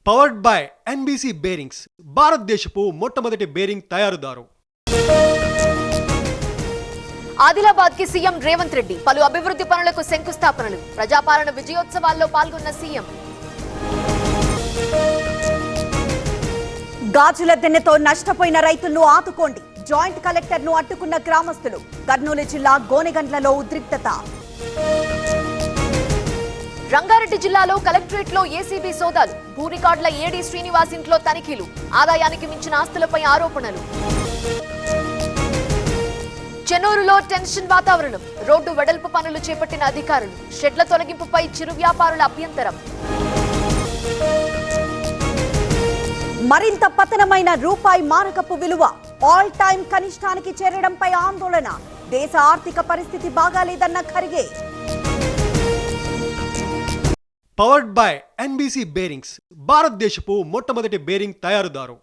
Powered by NBC bearings, భారతదేశపు మొట్టమొదటి bearing తయారుదారు. Adilabad కి సీఎం రేవంత్ రెడ్డి పలు అభివృద్ధి పనులకు శంకుస్థాపనలు. ప్రజాపాలన విజయోత్సవాల్లో పాల్గొన్న సీఎం. గాజుల దిన్నెతో నష్టపోయిన రైతులను ఆదుకోండి. జాయింట్ కలెక్టర్ ను అడ్డుకున్న గ్రామస్తులు. కర్నూలు జిల్లా గోనెగండ్లలో ఉద్రిక్తత. రంగారెడ్డి జిల్లాలో కలెక్టరేట్ లో ఏసీబీ సోదాలు. భూ రికార్డుల ఏడీ శ్రీనివాస్ ఇంట్లో తనిఖీలు. ఆదాయానికి మించిన ఆస్తులపై ఆరోపణలు. చెన్నూరులో టెన్షన్ వాతావరణం. రోడ్డు వెడల్పు పనులు చేపట్టిన అధికారులు. షెడ్ల తొలగింపుపై చిరు వ్యాపారుల అభ్యంతరం. మరింత పతనమైన రూపాయి మారకపు విలువ ఆల్ టైమ్ కనిష్టానికి చేరడంపై ఆందోళన. దేశ ఆర్థిక పరిస్థితి బాగాలేదన్న Kharge. Powered by NBC bearings, భారతదేశపు మొట్టమొదటి బేరింగ్ తయారుదారు.